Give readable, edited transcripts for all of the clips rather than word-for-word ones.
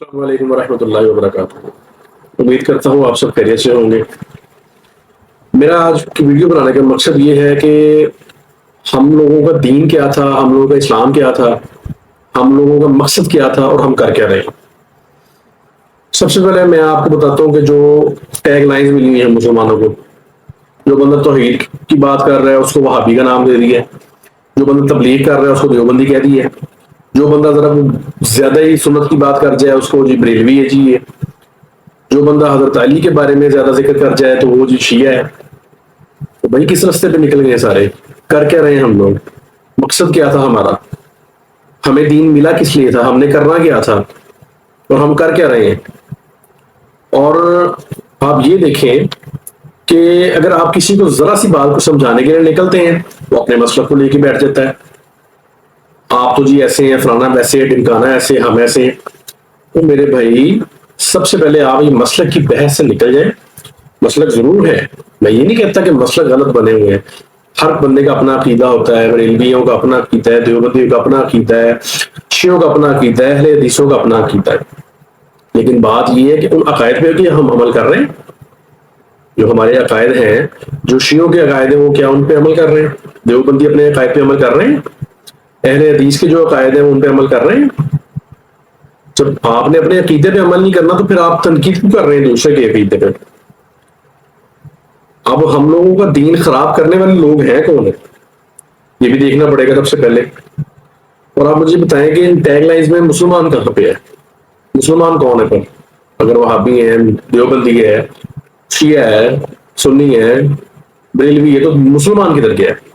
السلام علیکم ورحمۃ اللہ وبرکاتہ۔ امید کرتا ہوں آپ سب خیریت سے ہوں گے۔ میرا آج کی ویڈیو بنانے کا مقصد یہ ہے کہ ہم لوگوں کا دین کیا تھا، ہم لوگوں کا اسلام کیا تھا، ہم لوگوں کا مقصد کیا تھا اور ہم کر کیا رہے ہیں۔ سب سے پہلے میں آپ کو بتاتا ہوں کہ جو ٹیگ لائنز ملی ہوئی ہیں مسلمانوں کو، جو بندہ توحید کی بات کر رہا ہے اس کو وہابی کا نام دے دیا ہے، جو بندہ تبلیغ کر رہا ہے اس کو دیوبندی کہہ دی ہے، جو بندہ ذرا زیادہ ہی سنت کی بات کر جائے اس کو جی بریلوی ہے جی، جو بندہ حضرت علی کے بارے میں زیادہ ذکر کر جائے تو وہ جی شیعہ ہے۔ تو بھائی کس رستے پہ نکل گئے سارے؟ کر کیا رہے ہیں ہم لوگ؟ مقصد کیا تھا ہمارا؟ ہمیں دین ملا کس لیے تھا؟ ہم نے کرنا کیا تھا اور ہم کر کیا رہے ہیں؟ اور آپ یہ دیکھیں کہ اگر آپ کسی کو ذرا سی بات کو سمجھانے کے لیے نکلتے ہیں وہ اپنے مسئلہ کو لے کے بیٹھ جاتا ہے، آپ تو جی ایسے ہیں، فلانا ویسے، ڈمکانا ایسے، ہم ایسے ہیں۔ تو میرے بھائی سب سے پہلے آپ یہ مسلک کی بحث سے نکل جائیں۔ مسلک ضرور ہے، میں یہ نہیں کہتا کہ مسلک غلط بنے ہوئے ہیں، ہر بندے کا اپنا عقیدہ ہوتا ہے، بریلویوں کا اپنا عقیدہ ہے، دیوبندیوں کا اپنا عقیدہ ہے، شیعوں کا اپنا عقیدہ ہے، اہل حدیثوں کا اپنا عقیدہ ہے، لیکن بات یہ ہے کہ ان عقائد پہ کہ ہم عمل کر رہے ہیں۔ جو ہمارے عقائد ہیں، جو شیعوں کے عقائد ہیں، وہ کیا ان پہ عمل کر رہے ہیں؟ دیوبندی اپنے عقائد پہ عمل کر رہے ہیں؟ اہل حدیث کے جو عقائد ہیں ان پہ عمل کر رہے ہیں؟ جب آپ نے اپنے عقیدے پہ عمل نہیں کرنا تو پھر آپ تنقید کیوں کر رہے ہیں دوسرے کے عقیدے پہ؟ اب ہم لوگوں کا دین خراب کرنے والے لوگ ہیں کون ہیں، یہ بھی دیکھنا پڑے گا سب سے پہلے۔ اور آپ مجھے بتائیں کہ ان ٹیگ لائنز میں مسلمان کہاں پہ ہے؟ مسلمان کون ہے پھر؟ اگر وہابی ہیں، دیوبندی ہے، شیعہ ہے، سنی ہے، بریلوی ہے، تو مسلمان کدھر گیا ہے؟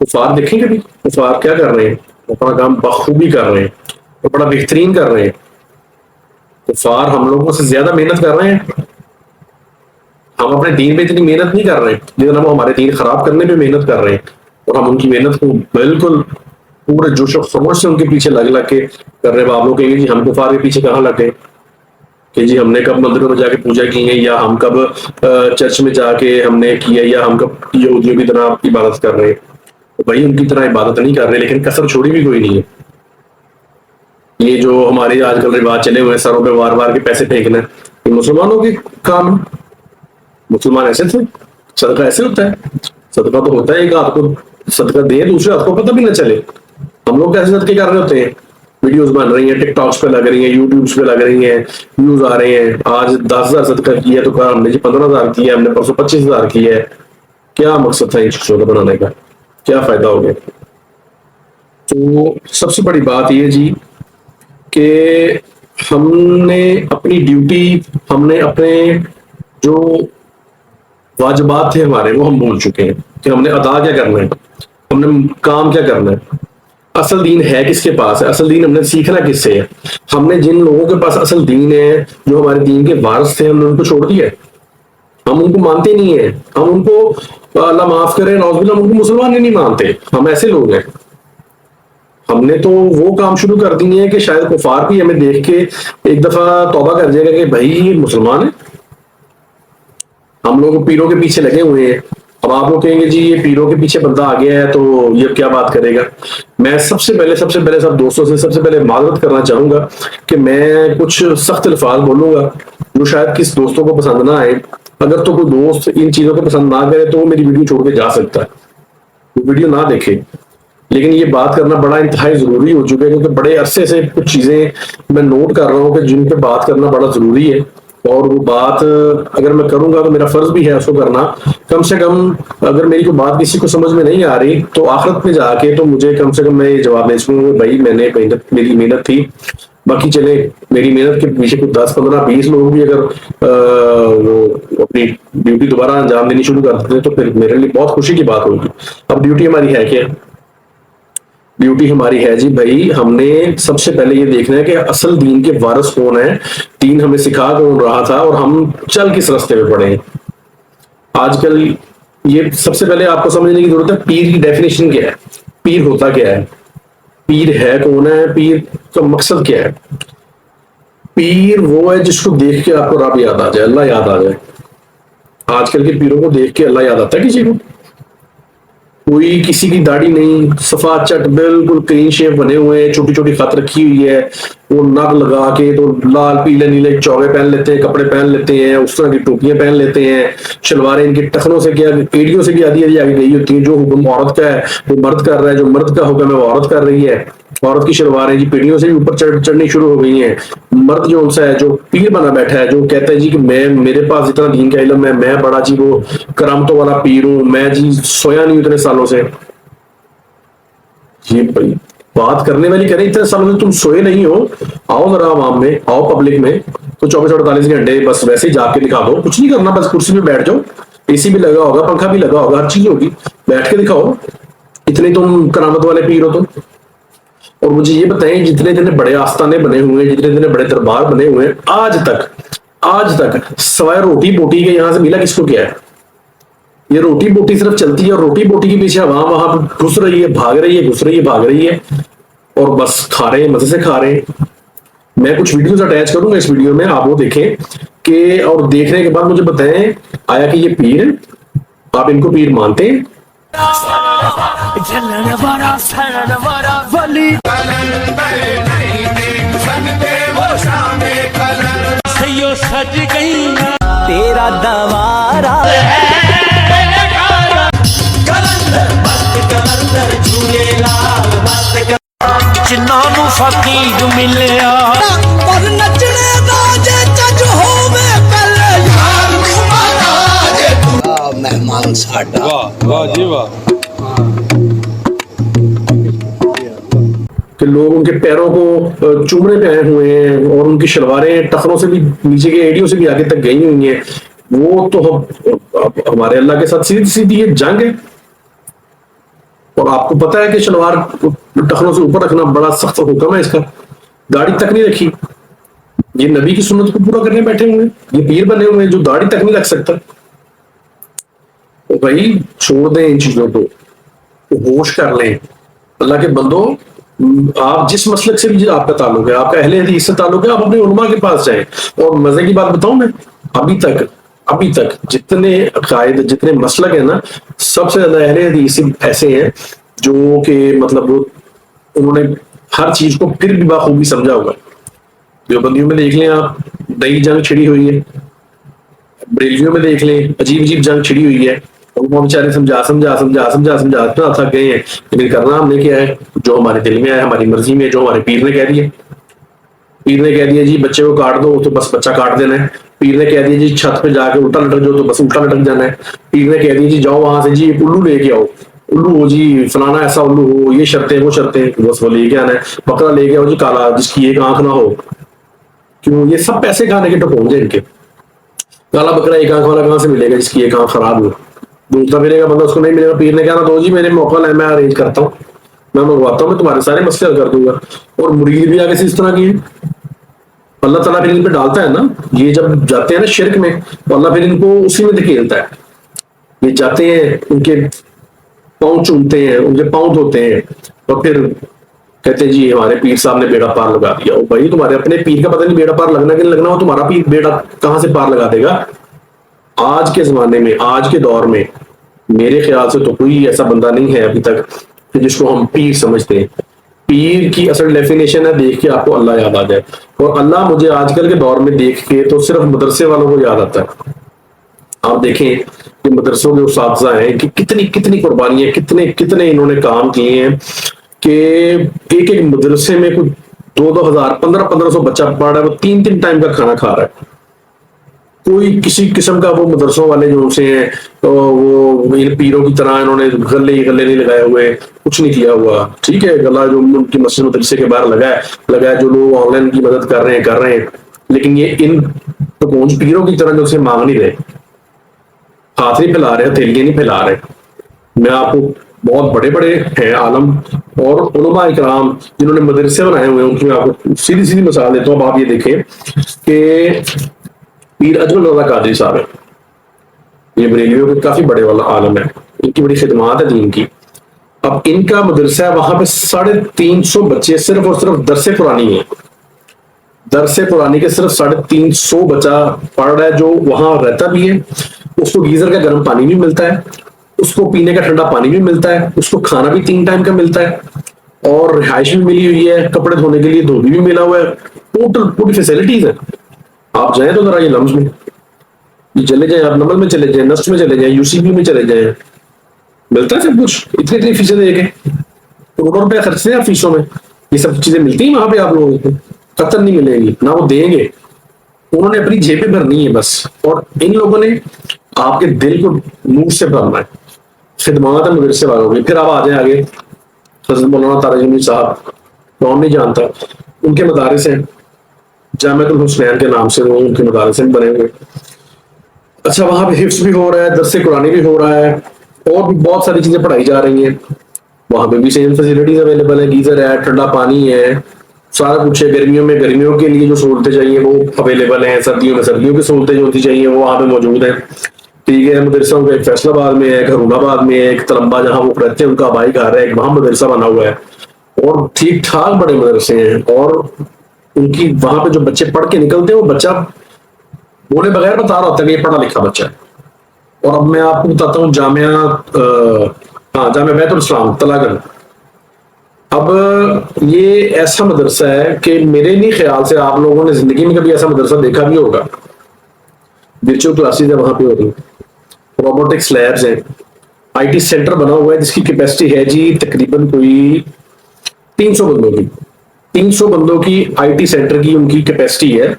کفار دیکھیں کبھی کفار کیا کر رہے ہیں؟ اپنا کام بخوبی کر رہے ہیں اور بڑا بہترین کر رہے ہیں۔ کفار ہم لوگوں سے زیادہ محنت کر رہے ہیں، ہم اپنے دین پہ اتنی محنت نہیں کر رہے جتنا وہ ہمارے دین خراب کرنے پہ محنت کر رہے ہیں، اور ہم ان کی محنت کو بالکل پورے جوش و خروش سے ان کے پیچھے لگ لگ کے کر رہے ہیں۔ آپ لوگ کہیں گے جی ہم کفار کے پیچھے کہاں لگ گئے کہ جی ہم نے کب مندروں میں جا کے پوجا کی ہے، یا ہم کب چرچ میں جا کے ہم نے کیا، یا ہم کب یہودیوں کی طرح عبادت کر رہے ہیں؟ بھائی ان کی طرح عبادت نہیں کر رہے، لیکن کسر چھوڑی بھی کوئی نہیں ہے۔ یہ جو ہمارے آج کل رواج چلے ہوئے سروں پہ وار وار کے پیسے پھینکنا، یہ مسلمانوں کے کام ہے؟ مسلمان ایسے تھے؟ صدقہ ایسے ہوتا ہے؟ صدقہ تو ہوتا ہے ایک ہاتھ کو صدقہ دے، دوسرے ہاتھ کو پتہ بھی نہ چلے۔ ہم لوگ کیسے صدقے کر رہے ہوتے ہیں؟ ویڈیوز بن رہی ہیں، ٹک ٹاکس پہ لگ رہی ہیں، یوٹیوبس پہ لگ رہی ہیں، ویوز آ رہے ہیں، آج 10,000 صدقہ کیا تو کہا ہم نے جی 15,000 کیا، ہم نے پرسوں 25,000 کیا ہے۔ کیا مقصد تھا ان چیزوں کو بنانے کا؟ کیا فائدہ ہو گیا؟ تو سب سے بڑی بات یہ جی کہ ہم نے اپنی ڈیوٹی، ہم نے اپنے جو واجبات تھے ہمارے وہ ہم بھول چکے ہیں کہ ہم نے ادا کیا کرنا ہے، ہم نے کام کیا کرنا ہے۔ اصل دین ہے کس کے پاس ہے؟ اصل دین ہم نے سیکھنا کس سے ہے؟ ہم نے جن لوگوں کے پاس اصل دین ہے، جو ہمارے دین کے وارث تھے، ہم نے ان کو چھوڑ دیا ہے، ہم ان کو مانتے نہیں ہیں، ہم ان کو اللہ معاف کرے نعوذ باللہ ہم ان کو مسلمان ہی نہیں مانتے، ہم ایسے لوگ ہیں۔ ہم نے تو وہ کام شروع کر دیے ہیں کہ شاید کفار بھی ہمیں دیکھ کے ایک دفعہ توبہ کر جائے گا کہ بھائی یہ مسلمان ہے۔ ہم لوگ پیروں کے پیچھے لگے ہوئے ہیں، اب آپ لوگ کہیں گے جی یہ پیروں کے پیچھے بندہ آ گیا ہے تو یہ کیا بات کرے گا؟ میں سب سے پہلے سب دوستوں سے سب سے پہلے معذرت کرنا چاہوں گا کہ میں کچھ سخت الفاظ بولوں گا جو شاید کس دوستوں کو پسند نہ آئے۔ اگر تو کوئی دوست ان چیزوں کو پسند نہ کرے تو وہ میری ویڈیو چھوڑ کے جا سکتا ہے، وہ ویڈیو نہ دیکھے، لیکن یہ بات کرنا بڑا انتہائی ضروری ہو چکا ہے کیونکہ بڑے عرصے سے کچھ چیزیں میں نوٹ کر رہا ہوں کہ جن پہ بات کرنا بڑا ضروری ہے، اور وہ بات اگر میں کروں گا تو میرا فرض بھی ہے اس کو کرنا۔ کم سے کم اگر میری کوئی بات کسی کو سمجھ میں نہیں آ رہی تو آخرت میں جا کے تو مجھے کم سے کم میں یہ جواب دے سکوں کہ بھائی میں نے میری محنت تھی، باقی چلے میری محنت کے پیچھے کچھ 10 15 20 لوگ بھی اگر وہ اپنی ڈیوٹی دوبارہ انجام دینی شروع کر دیتے تو پھر میرے لیے بہت خوشی کی بات ہوگی۔ اب ڈیوٹی ہماری ہے کیا؟ ڈیوٹی ہماری ہے جی بھائی ہم نے سب سے پہلے یہ دیکھنا ہے کہ اصل دین کے وارث کون ہے، دین ہمیں سکھا کون رہا تھا اور ہم چل کس راستے پہ پڑے ہیں۔ آج کل یہ سب سے پہلے آپ کو سمجھنے کی ضرورت ہے پیر کی ڈیفینیشن کیا ہے، پیر ہوتا کیا ہے، پیر ہے کون ہے، پیر کا مقصد کیا ہے؟ پیر وہ ہے جس کو دیکھ کے آپ کو رب یاد آ جائے، اللہ یاد آ جائے۔ آج کل کے پیروں کو دیکھ کے اللہ یاد آتا ہے کسی کو؟ کوئی کسی کی داڑھی نہیں، صفا چٹ بالکل کلین شیپ بنے ہوئے ہیں، چھوٹی چھوٹی خط رکھی ہوئی ہے، وہ نگ لگا کے تو لال پیلے نیلے چوگے پہن لیتے ہیں, کپڑے پہن لیتے ہیں, اس طرح کی ٹوپیاں پہن لیتے ہیں, شلواریں ان کی ٹخنوں سے کیا ایڑیوں سے بھی آدھی آگے گئی ہوتی ہیں. جو حکم عورت کا ہے وہ مرد کر رہا ہے, جو مرد کا حکم ہے وہ عورت کر رہی ہے. عورت کی شلواریں جی پیڑیوں سے بھی اوپر چڑھنی شروع ہو گئی ہیں. مرد جو ان سا ہے جو پیر بنا بیٹھا ہے, جو کہتا ہے جی کہ میرے پاس اتنا دین کا علم ہے, میں بڑا جی وہ کرامتوں والا پیر ہوں, میں جی سویا نہیں اتنے سالوں سے. جی بھائی بات کرنے والی کریں اتنے سالوں سے تم سوئے نہیں ہو, آؤ ذرا عوام میں, آؤ پبلک میں, تو 24-48 گھنٹے بس ویسے ہی جا کے دکھا دو, کچھ نہیں کرنا, بس کرسی پہ بیٹھ جاؤ, اے سی بھی لگا ہوگا, پنکھا بھی لگا ہوگا, ہر چیز ہوگی, بیٹھ کے دکھاؤ, اتنے تم کرامت والے پیر ہو تم. اور مجھے یہ بتائیں جتنے اتنے بڑے آستانے بنے ہوئے ہیں, جتنے اتنے بڑے دربار بنے ہوئے ہیں, آج تک سوائے روٹی بوٹی کے یہاں سے ملا کس کو کیا ہے؟ یہ روٹی بوٹی صرف چلتی ہے, اور روٹی بوٹی کے پیچھے عوام وہاں گھس رہی ہے, بھاگ رہی ہے, گھس رہی ہے, بھاگ رہی ہے, اور بس کھا رہے ہیں, مزے سے کھا رہے ہیں. میں کچھ ویڈیوز اٹیچ کروں گا اس ویڈیو میں, آپ وہ دیکھیں کہ, اور دیکھنے کے بعد مجھے بتائیں آیا کہ یہ پیر ہیں, آپ ان کو پیر مانتے ہیں؟ تیرا دوارا جنہاں نو فقیر ملیا پر نچنے دا جے چج ہووے پہلے یار مہاراج مہمان ساڈا. واہ واہ جی واہ. کہ لوگ ان کے پیروں کو چومنے پہ آئے ہوئے ہیں, اور ان کی شلواریں ٹخنوں سے بھی نیچے کے ایڑیوں سے بھی آگے تک گئی ہوئی ہیں. وہ تو ہمارے اللہ کے ساتھ سیدھی سیدھی یہ جنگ ہے. اور آپ کو پتا ہے کہ شلوار ٹخنوں سے اوپر رکھنا بڑا سخت حکم ہے اس کا, داڑھی تک نہیں رکھی. یہ نبی کی سنت کو پورا کرنے بیٹھے ہوئے ہیں, یہ پیر بنے ہوئے ہیں جو داڑھی تک نہیں رکھ سکتا. تو بھائی چھوڑ دیں ان چیزوں کو, ہوش کر لیں. اللہ کے بندو, آپ جس مسلک سے بھی آپ کا تعلق ہے, آپ کا اہل حدیث سے تعلق ہے, آپ اپنے علماء کے پاس جائیں. اور مزے کی بات بتاؤں میں, ابھی تک جتنے عقائد جتنے مسلک ہیں نا, سب سے زیادہ اہل حدیث ایسے ہیں جو کہ مطلب انہوں نے ہر چیز کو پھر بھی بخوبی سمجھا ہوا ہے. دیوبندیوں میں دیکھ لیں آپ, نئی جنگ چھڑی ہوئی ہے. بریلویوں میں دیکھ لیں, عجیب عجیب جنگ چھڑی ہوئی ہے. وہ بیچارے سمجھا تھک گئے ہیں, لیکن کرنا ہم نے کیا ہے, جو ہمارے دل میں ہے, ہماری مرضی میں, جو ہمارے پیر نے کہہ دیا. پیر نے کہہ دیا جی بچے کو کاٹ دو, تو بس بچہ کاٹ دینا ہے. پیر نے کہہ دیا جی چھت پہ جا کے الٹا لٹک جاؤ, تو بس الٹا لٹک جانا ہے. پیر نے کہہ دیا جی جاؤ وہاں سے جی الو لے کے آؤ, الو ہو جی فلانا ایسا الو ہو, یہ شرطیں وہ شرطیں, بس وہ لے کے آنا ہے. بکرا لے کے آؤ جی کالا, جس کی ایک آنکھ نہ ہو. کیوں؟ یہ سب پیسے کھانے کے ٹپونجے ان کے. کالا بکرا ایک آنکھ والا کہاں سے ملے گا جس کی ایک آنکھ خراب ہو؟ دوسرا ملے گا بندہ, اس کو نہیں ملے گا. پیر نے کہا تو جی میرے موقع ہے, میں ارینج کرتا ہوں, میں منگواتا ہوں, میں تمہارے سارے مسئلے حل کر دوں گا. اور مرید بھی آگے سے اس طرح کی ہے. اللہ تعالیٰ پھر ان پہ ڈالتا ہے نا, یہ جب جاتے ہیں نا شرک میں, تو اللہ پھر ان کو اسی میں دھکیلتا ہے. یہ جاتے ہیں, ان کے پاؤں چومتے ہیں, ان کے پاؤں دھوتے ہیں, اور پھر کہتے ہیں جی ہمارے پیر صاحب نے بیڑا پار لگا دیا. او بھائی تمہارے اپنے پیر کا پتہ نہیں بیڑا پار لگنا کہ نہیں لگنا, ہو تمہارا پیر بیڑا کہاں سے پار لگا دے گا؟ آج کے زمانے میں, آج کے دور میں میرے خیال سے تو کوئی ایسا بندہ نہیں ہے ابھی تک کہ جس کو ہم پیر سمجھتے ہیں. پیر کی اصل ڈیفینیشن ہے, دیکھ کے آپ کو اللہ یاد آ جائے. اور اللہ مجھے آج کل کے دور میں دیکھ کے تو صرف مدرسے والوں کو یاد آتا ہے. آپ دیکھیں کہ مدرسوں کے اساتذہ ہیں کہ کتنی قربانیاں, کتنے انہوں نے کام کیے ہیں, کہ ایک مدرسے میں کوئی 2,000 1500 بچہ پڑھ رہا ہے, وہ 3 ٹائم کا کھانا کھا رہا ہے. کوئی کسی قسم کا وہ مدرسوں والے جو سے ہیں وہ پیروں کی طرح انہوں نے گلے نہیں لگائے ہوئے, کچھ نہیں کیا ہوا. ٹھیک ہے, گلا جو ان کی مسجد مدرسے کے باہر لگا ہے, جو لوگ آن لائن کی مدد کر رہے ہیں, لیکن یہ ان پیروں کی طرح جو سے مانگ نہیں رہے, ہاتھ نہیں پھیلا رہے, ہتھیلیاں نہیں پھیلا رہے. میں آپ کو بہت بڑے ہیں عالم اور علماء اکرام جنہوں نے مدرسے بنائے ہوئے ہیں, ان کی میں آپ کو سیدھی مثال دیتا ہوں. اب آپ یہ دیکھیں کہ پیر اجمل رضا قادری صاحب ہے, یہ بریلیوں کے کافی بڑے والا عالم ہے, ان کی بڑی خدمات ہے دین کی. اب ان کا مدرسہ ہے, وہاں پہ 350 بچے صرف اور صرف درس قرآنی ہیں. درس قرآنی کے صرف 350 بچہ پڑھ رہا ہے, جو وہاں رہتا بھی ہے. اس کو گیزر کا گرم پانی بھی ملتا ہے, اس کو پینے کا ٹھنڈا پانی بھی ملتا ہے, اس کو کھانا بھی 3 ٹائم کا ملتا ہے. اور رہائش بھی ملی ہوئی ہے, کپڑے دھونے کے لیے دھوبی بھی ملا ہوا ہے, ٹوٹل پوری فیسلٹیز ہے. آپ جائیں تو ذرا یہ لمز میں یہ چلے جائیں, آپ نمل میں چلے جائیں, نسٹ میں چلے جائیں, یو سی بی میں چلے جائیں, ملتا ہے سب کچھ. اتنی فیسیں دے کے کروڑوں روپے خرچتے ہیں فیسوں میں, یہ سب چیزیں ملتی ہیں وہاں پہ آپ لوگوں کو؟ قطر نہیں ملے گی, نہ وہ دیں گے. انہوں نے اپنی جیبیں بھرنی ہے بس, اور ان لوگوں نے آپ کے دل کو نور سے بھرنا ہے. خدمات مدرسے والوں کی. پھر آپ آ جائیں آگے, حضرت مولانا طارق جمیل صاحب, کون نہیں جانتا, ان کے مدارس ہیں جامعۃ الحسنین کے نام سے, وہ ان کے مدارس بنے ہوئے. اچھا, وہاں پہ حفظ بھی ہو رہا ہے, درس قرآنی بھی ہو رہا ہے, اور بھی بہت ساری چیزیں پڑھائی جا رہی ہیں. وہاں پہ بھی سیم فیسلٹیز اویلیبل ہے, گیزر ہے, ٹھنڈا پانی ہے, سارا کچھ ہے. گرمیوں میں گرمیوں کے لیے جو سہولتیں چاہیے وہ اویلیبل ہیں, سردیوں میں سردیوں کی سہولتیں جو ہوتی چاہیے وہ وہاں پہ موجود ہیں. ٹھیک ہے, مدرسوں کا ایک فیصل آباد میں ہے, ایک ہرون آباد میں ہے, ایک تلمبا جہاں وہ رہتے ہیں ان کا آبائی گھر ہے, ایک وہاں مدرسہ بنا ہوا ہے, اور ٹھیک ٹھاک بڑے مدرسے ہیں. اور ان کی وہاں پہ جو بچے پڑھ کے نکلتے ہیں وہ بچہ بولے بغیر بتا رہا ہوتا ہے کہ یہ پڑھا لکھا بچہ ہے. اور اب میں آپ کو بتاتا ہوں جامعہ بیت الاسلام تلاگن. اب یہ ایسا مدرسہ ہے کہ میرے نہیں خیال سے آپ لوگوں نے زندگی میں کبھی ایسا مدرسہ دیکھا بھی ہوگا. ورچوئل کلاسز ہے وہاں پہ ہو رہی, روبوٹکس لیبز ہیں, آئی ٹی سینٹر بنا ہوا ہے جس کی کیپیسٹی ہے جی تقریباً کوئی 300 بندوں کی. 300 بندوں کی آئی ٹی سینٹر کی ان کی کیپیسٹی ہے.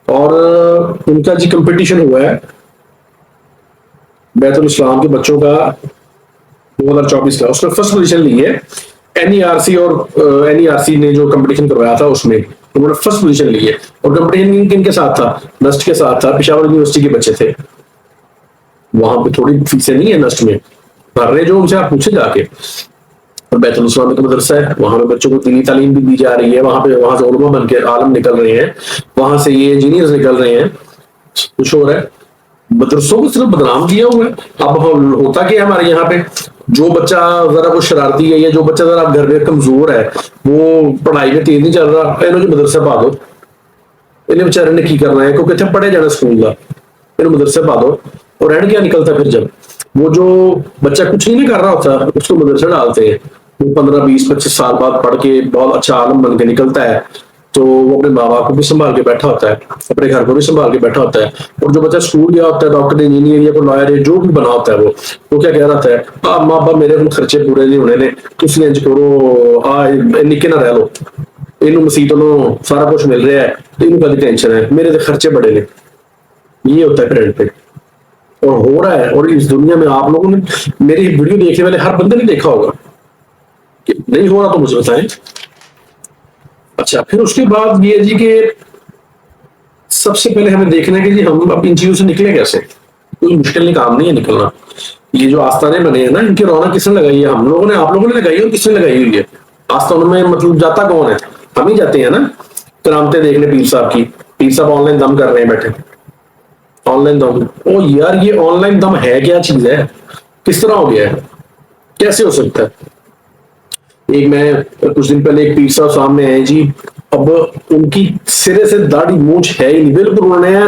اور ان کا جی کمپٹیشن ہوا ہے بیت الاسلام کے بچوں کا 2024 کا, اس میں فرسٹ پوزیشن لی ہے. این ای آر سی, اور این ای آر سی نے جو کمپٹیشن کروایا تھا اس میں انہوں نے فرسٹ پوزیشن لی ہے. اور کمپٹیشن کن کے ساتھ تھا؟ نسٹ کے ساتھ تھا. پشاور یونیورسٹی کے بچے تھے. وہاں پہ تھوڑی فیسیں نہیں ہے نسٹ میں بھر رہے جو ان سے آپ پوچھے جا کے. بیت الاسلام کا مدرسہ ہے, وہاں پہ بچوں کو دینی تعلیم بھی دی جا رہی ہے. وہاں پہ وہاں سے علماء بن کے عالم نکل رہے ہیں, وہاں سے یہ انجینئرز نکل رہے ہیں. کچھ ہو رہا ہے, مدرسوں کو صرف بدنام کیا ہوا ہے. اب ہوتا کیا ہمارے یہاں پہ, جو بچہ ذرا وہ شرارتی ہے یا جو بچہ ذرا گھر میں کمزور ہے, وہ پڑھائی میں تیز نہیں چل رہا, انہوں جو مدرسے پا دو. انہیں بےچارے نے کی کرنا ہے کیونکہ اتنے پڑھے جانا اسکول کا, انہیں مدرسے پا دو. اور اینڈ کیا نکلتا پھر جب وہ جو بچہ کچھ نہیں کر رہا ہوتا اس کو مدرسے ڈالتے ہیں, وہ 15-20-25 سال بعد پڑھ کے بہت اچھا عالم بن کے نکلتا ہے, تو وہ اپنے ماں باپ کو بھی سنبھال کے بیٹھا ہوتا ہے, اپنے گھر کو بھی سنبھال کے بیٹھا ہوتا ہے. اور جو بچہ اسکول گیا ہوتا ہے, ڈاکٹر انجینئر یا کوئی لائر جو بھی بنا ہوتا ہے, وہ کیا کہہ رہا ہوتا ہے, ماں باپ میرے خرچے پورے نہیں ہونے نے, تھی انج کرو, نکے نہ رہ لو, یہ مسیحتوں سارا کچھ مل رہا ہے, یہ کدی ٹینشن ہے, میرے تو خرچے بڑے نے. یہ ہوتا ہے پھر اینڈ پہ, اور ہو رہا ہے. اور اس دنیا میں آپ لوگوں نے میری ویڈیو دیکھنے والے ہر بندے نے دیکھا ہوگا, کہ نہیں ہو رہا تو مجھے بتائیں. اچھا, پھر اس کے بعد یہ جی کہ سب سے پہلے ہمیں دیکھنا ہے کہ جی ہم اب ان چیزوں سے نکلیں کیسے. کوئی مشکل نہیں کام نہیں ہے نکلنا. یہ جو آستانے بنے ہیں نا, ان کی رونق کس نے لگائی ہے؟ ہم لوگوں نے, آپ لوگوں نے لگائی ہے, اور کس نے لگائی ہوئی ہے؟ آستانوں میں مطلب جاتا کون ہے؟ ہم ہی جاتے ہیں نا کرامتیں دیکھنے پیر صاحب کی. پیر صاحب آن لائن دم کر رہے ہیں بیٹھے, آن لائن دم. او یار, یہ آن لائن دم ہے کیا چیز ہے؟ کس طرح ہو گیا ہے؟ کیسے ہو سکتا ہے؟ ایک میں کچھ دن پہلے ایک پیر صاحب سامنے آئے جی, اب ان کی سرے سے داڑھی مونچھ ہے ہی نہیں, بالکل انہوں نے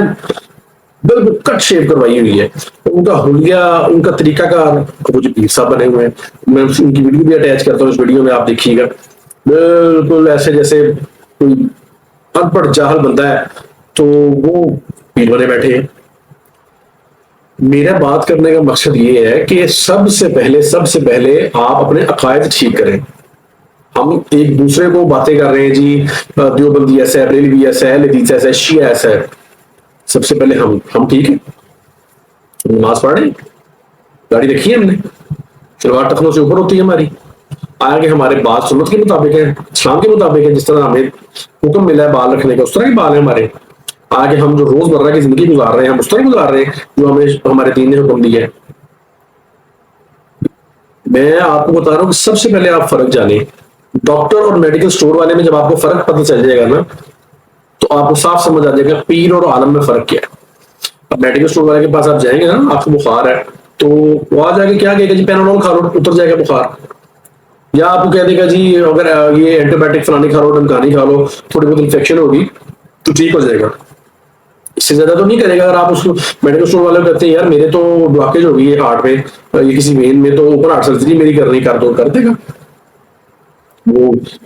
بالکل کٹ شیو کروائی ہوئی ہے. ان کا حلیہ, ان کا طریقہ کار, وہ جو پیر صاحب بنے ہوئے ہیں, میں ان کی ویڈیو بھی اٹیچ کرتا ہوں, اس ویڈیو میں آپ دیکھیے گا, بالکل ایسے جیسے کوئی ان پڑھ جاہل بندہ ہے تو وہ پیر بنے بیٹھے ہیں. میرا بات کرنے کا مقصد یہ ہے کہ سب سے پہلے آپ اپنے عقائد ٹھیک کریں. ہم ایک دوسرے کو باتیں کر رہے ہیں جی, دیوبندی ایسا ہے, بریلوی ایسا ہے, لدیث ایسا ہے, شیعہ ایسا ہے. سب سے پہلے ہم ٹھیک ہے, نماز پڑھ رہے ہیں, گاڑی رکھی ہے ہم نے, شلوار ٹخنوں سے اوپر ہوتی ہے ہماری, آگے ہمارے بات سنت کے مطابق ہے, اسلام کے مطابق ہے, جس طرح ہمیں حکم ملا ہے بال رکھنے کا اس طرح کے بال ہیں ہمارے. آگے ہم جو روز مرہ کی زندگی گزار رہے ہیں ہم اس طرح گزار رہے ہیں جو ہمیں ہمارے دین نے حکم دیا ہے. میں آپ کو بتا رہا ہوں کہ سب سے پہلے آپ فرق جانیں. ڈاکٹر اور میڈیکل سٹور والے میں جب آپ کو فرق پتہ چل جائے گا نا, تو آپ کو صاف سمجھ آ جائے گا پیر اور عالم میں فرق کیا ہے. اب میڈیکل سٹور والے کے پاس آپ جائیں گے نا, آپ کو بخار ہے تو وہ آ جائے گا, کیا کہے گا جی پیناڈول کھا لو اتر جائے گا بخار. یا آپ کو کہہ دے گا جی اگر یہ اینٹی بایوٹک فلانی کھا لو, ڈمکانی کھا لو, تھوڑی بہت انفیکشن ہوگی تو ٹھیک ہو جائے گا. اس سے زیادہ تو نہیں کرے گا. اگر آپ اس کو میڈیکل اسٹور والے کہتے ہیں یار میرے تو بلاکیج ہو گئی ہے ہارٹ میں, یہ کسی وین میں, تو اوپن ہارٹ سرجری میری کرنی, کر دو, کر دے گا. وہ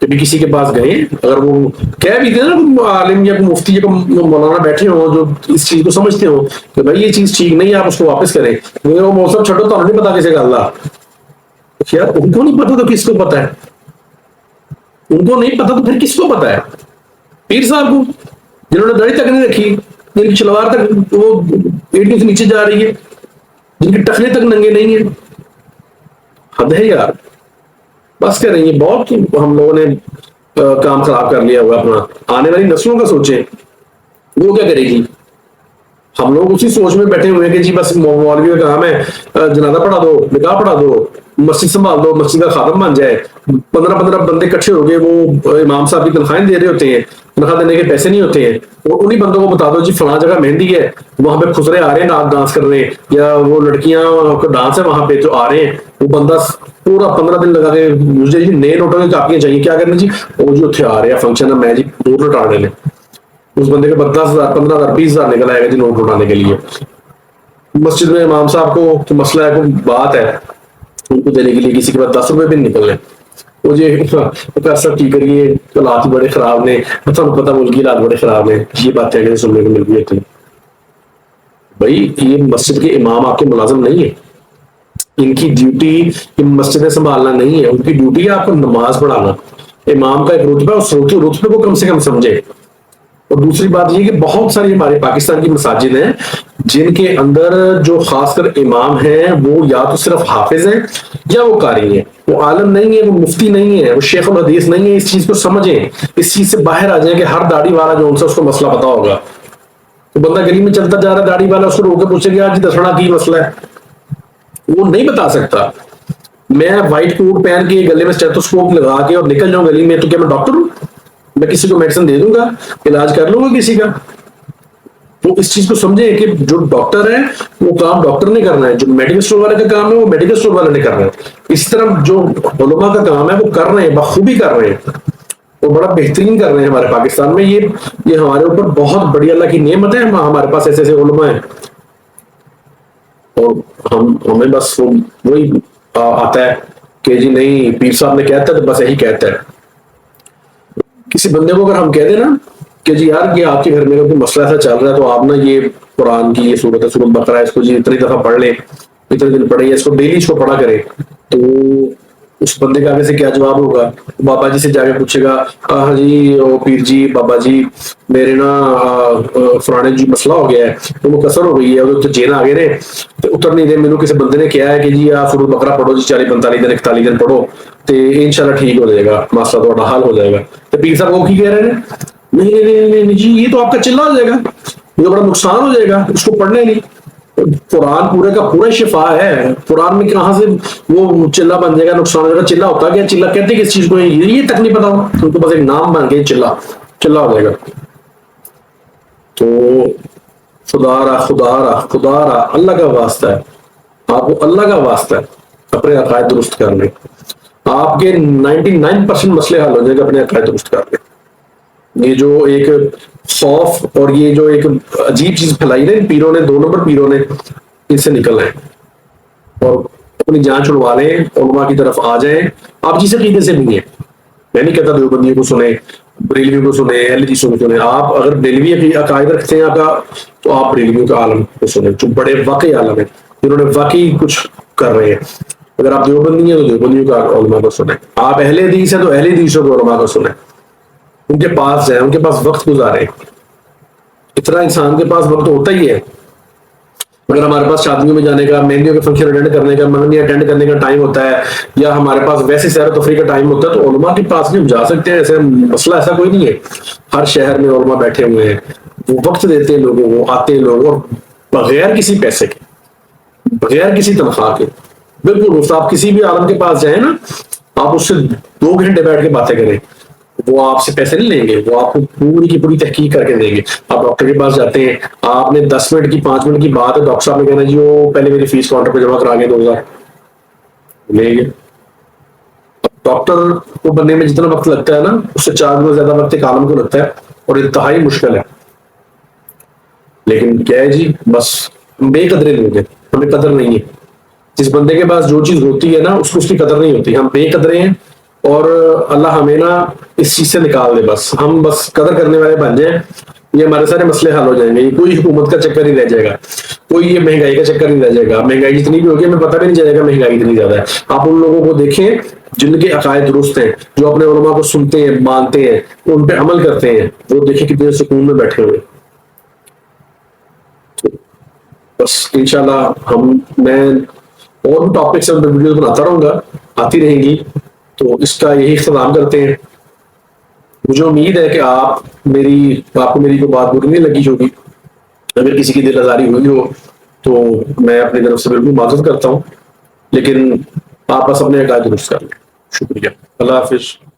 کبھی کسی کے پاس گئے اگر وہ کہہ بھی دے نا کوئی عالم یا کوئی مفتی یا کوئی مولانا بیٹھے ہوں جو اس چیز کو سمجھتے ہوں کہ بھائی یہ چیز ٹھیک نہیں ہے آپ اس کو واپس کریں، مگر وہ موسم چھٹو تو نہیں پتا کسی کا اللہ، یار ان کو نہیں پتا تو کس کو پتا ہے؟ ان کو نہیں پتا تو پھر کس کو پتا ہے؟ پیر صاحب کو جنہوں نے داڑھی تک نہیں رکھی، جن کی شلوار تک وہ ایڑیوں سے نیچے جا رہی ہے، جن کے ٹخنے تک ننگے نہیں ہیں، حد ہے یار، بس کر رہی ہے بہت ہم لوگوں نے کام خراب کر لیا ہوا اپنا، آنے والی نسلوں کا سوچیں وہ کیا کرے گی؟ ہم لوگ اسی سوچ میں بیٹھے ہوئے ہیں کہ جی بس مولوی کا کام ہے جنازہ پڑھا دو، نکاح پڑھا دو، مسجد سنبھال دو، مسجد کا خادم بن جائے، 15 بندے اکٹھے ہو گئے، وہ امام صاحب کی تنخواہیں دے رہے ہوتے ہیں، تنخواہ دینے کے پیسے نہیں ہوتے ہیں، اور انہی بندوں کو بتا دو جی فلاں جگہ مہندی ہے وہاں پہ خسرے آ رہے ہیں ناچ ڈانس کر رہے ہیں، یا وہ لڑکیاں ڈانس ہے وہاں پہ جو آ رہے ہیں، وہ بندہ پورا 15 دن لگا کے مجھے جی نئے نوٹوں کی کاپیاں چاہیے، کیا کرنا جی وہ جو اتنے آ رہے ہیں فنکشن ہے میں جی نوٹ لٹانے لیں، اس بندے کے 10,000 15,000 20,000 نکل آئے گا جی نوٹ اٹھانے کے لیے، مسجد میں امام صاحب کو کوئی مسئلہ ہے کوئی بات ہے ان کو دینے کے لیے کسی کے پاس 10 روپے بھی نہیں نکلنے، وہ جی سب کی کریے حالات بڑے خراب نے، پتہ ملکی حالات بڑے خراب ہیں، یہ باتیں اگر سننے کو مل گئی ہوتی بھائی یہ مسجد کے امام آپ کے ملازم نہیں ہے، ان کی ڈیوٹی مسجدیں سنبھالنا نہیں ہے، ان کی ڈیوٹی ہے آپ کو نماز پڑھانا، امام کا ایک رتبہ ہے، اس رتبے کو کم سے کم سمجھے۔ اور دوسری بات یہ کہ بہت ساری ہمارے پاکستان کی مساجد ہیں جن کے اندر جو خاص کر امام ہیں وہ یا تو صرف حافظ ہیں یا وہ قاری ہیں، وہ عالم نہیں ہے، وہ مفتی نہیں ہے، وہ شیخ الحدیث نہیں ہے، اس چیز کو سمجھیں، اس چیز سے باہر آ جائیں کہ ہر داڑھی والا جو ان سے اس کو مسئلہ پتا ہوگا، تو بندہ گلی میں چلتا جا رہا ہے داڑھی والا اس کو روک کے پوچھے گا جی دسنا کی مسئلہ ہے، وہ نہیں بتا سکتا۔ میں وائٹ کوٹ پہن کے گلے میں اسٹیتھوسکوپ لگا کے اور نکل جاؤں گلی میں تو کیا میں ڈاکٹر ہوں؟ میں کسی کو میڈیسن دے دوں گا، علاج کر لوں گا کسی کا؟ تو اس چیز کو سمجھیں کہ جو ڈاکٹر ہے وہ کام ڈاکٹر نے کرنا ہے، جو میڈیکل اسٹور والے کا کام ہے وہ میڈیکل اسٹور والے نے کرنا ہے، اس طرح جو علماء کا کام ہے وہ کر رہے ہیں، بخوبی کر رہے ہیں اور بڑا بہترین کر رہے ہیں ہمارے پاکستان میں، یہ ہمارے اوپر بہت بڑی اللہ کی نعمت ہے، ہمارے پاس ایسے ایسے علماء ہیں، اور ہمیں بس وہی آتا ہے کہ جی نہیں پیر صاحب نے کہتا ہے تو بس یہی کہتا ہے۔ کسی بندے کو اگر ہم کہہ دیں نا کہ جی یار یہ آپ کے گھر میں کوئی مسئلہ ایسا چل رہا ہے تو آپ نا یہ قرآن کی یہ سورت ہے سورت بقرہ ہے اس کو جی اتنی دفعہ پڑھ لیں، اتنے دن پڑھیں، اس کو ڈیلی اس کو پڑھا کریں، تو اس بندے کا آگے سے کیا جواب ہوگا؟ بابا جی سے جا کے پوچھے گا ہاں جی او پیر جی بابا جی میرے نا فلانے جی مسئلہ ہو گیا ہے، تو وہ کسر ہو گئی ہے تو جین آ گئے نے تو اتر نہیں دے، میرے کسی بندے نے کیا ہے کہ جی آپ سورت بقرہ پڑھو جی 40 45 دن 41 دن پڑھو تو انشاءاللہ ٹھیک ہو جائے گا، مسئلہ تو حل ہو جائے گا۔ تو پیر صاحب وہ کی کہہ رہے ہیں نہیں جی یہ تو آپ کا چلہ ہو جائے گا، یہ بڑا نقصان ہو جائے گا، اس کو پڑھنے نہیں۔ قرآن پورے کا پورا شفا ہے، قرآن میں کہاں سے وہ چلہ بن جائے گا، نقصان ہو جائے گا؟ چلہ ہوتا کیا؟ چلہ کہتے کس چیز کو یہ تک نہیں پتا ہوا، ان کو بس ایک نام بن گیا چلہ ہو جائے گا۔ تو خدا را اللہ کا واسطہ ہے، آپ کو اللہ کا واسطہ ہے اپنے عقائد درست کر لیں، آپ کے 99% مسئلے حل ہو جائے گا اپنے عقائد درست کر لیں۔ یہ جو ایک خوف اور یہ جو ایک عجیب چیز پھیلائی نا ان پیروں نے، 2 نمبر پیروں نے، ان سے نکل آئے اور اپنی جان چھڑوا لیں، علماء کی طرف آ جائیں۔ آپ جس عقیدے سے نہیں ہیں، میں نہیں کہتا دیوبندیوں کو سنیں، بریلویوں کو سنیں، اہل حدیثوں کو سنیں، آپ اگر بریلوی عقائد رکھتے ہیں آپ کا تو آپ بریلویوں کا عالم کو سنیں جو بڑے واقعی عالم ہیں جنہوں نے واقعی کچھ کر رہے ہیں۔ اگر آپ دیوبندی ہیں تو دیوبندیوں کا علماء کو سنیں، آپ اہل حدیث ہیں تو اہل حدیثوں کے علماء کو سنیں، ان کے پاس جائیں، ان کے پاس وقت گزاریں۔ اتنا انسان کے پاس وقت ہوتا ہی ہے، اگر ہمارے پاس شادیوں میں جانے کا، مہندیوں کے فنکشن اٹینڈ کرنے کا، منگنی اٹینڈ کرنے کا ٹائم ہوتا ہے، یا ہمارے پاس ویسے سیر و تفریح کا ٹائم ہوتا ہے، تو علماء کے پاس بھی ہم جا سکتے ہیں، ایسے مسئلہ ایسا کوئی نہیں ہے۔ ہر شہر میں علماء بیٹھے ہوئے ہیں، وہ وقت دیتے ہیں لوگوں کو، آتے ہیں لوگ، اور بغیر کسی پیسے کے، بغیر کسی تنخواہ کے، بالکل مفت۔ آپ کسی بھی عالم کے پاس جائیں نا، آپ اس سے 2 گھنٹے بیٹھ کے باتیں کریں، وہ آپ سے پیسے نہیں لیں گے، وہ آپ کو پوری کی پوری تحقیق کر کے دیں گے۔ آپ ڈاکٹر کے پاس جاتے ہیں، آپ نے 10 منٹ کی 5 منٹ کی بات ہے، ڈاکٹر صاحب نے کہنا جی وہ پہلے میری فیس کاؤنٹر پہ جمع کرا کے 2000 لیں گے۔ ڈاکٹر کو بننے میں جتنا وقت لگتا ہے نا اس سے 4 گنا زیادہ وقت ایک عالم کو لگتا ہے، اور انتہائی مشکل ہے۔ لیکن کیا ہے جی بس بے قدرے لوگ ہیں، ہمیں قدر نہیں ہے۔ جس بندے کے پاس جو چیز ہوتی ہے نا اس کو اس کی قدر نہیں ہوتی، ہم بے قدرے ہیں اور اللہ ہمیں نا اس چیز سے نکال دے، بس ہم بس قدر کرنے والے بن جائیں، یہ ہمارے سارے مسئلے حل ہو جائیں گے، کوئی حکومت کا چکر نہیں رہ جائے گا، کوئی یہ مہنگائی کا چکر نہیں رہ جائے گا، مہنگائی جتنی بھی ہوگی ہمیں پتہ بھی نہیں چلے گا مہنگائی اتنی زیادہ ہے۔ آپ ان لوگوں کو دیکھیں جن کے عقائد درست ہیں، جو اپنے علماء کو سنتے ہیں، مانتے ہیں، ان پہ عمل کرتے ہیں، وہ دیکھیں کتنے سکون میں بیٹھے ہوئے۔ بس انشاءاللہ میں اور بھی ٹاپکس ویڈیوز بناتا رہوں گا، آتی رہیں گی، تو اس کا یہی اختتام کرتے ہیں۔ مجھے امید ہے کہ آپ کو میری کوئی بات بری نہیں لگی ہوگی، اگر کسی کی دل آزاری ہوئی ہو تو میں اپنی طرف سے بالکل معذرت کرتا ہوں، لیکن آپ بس اپنے عقائد درست کر لیں۔ شکریہ، اللہ حافظ۔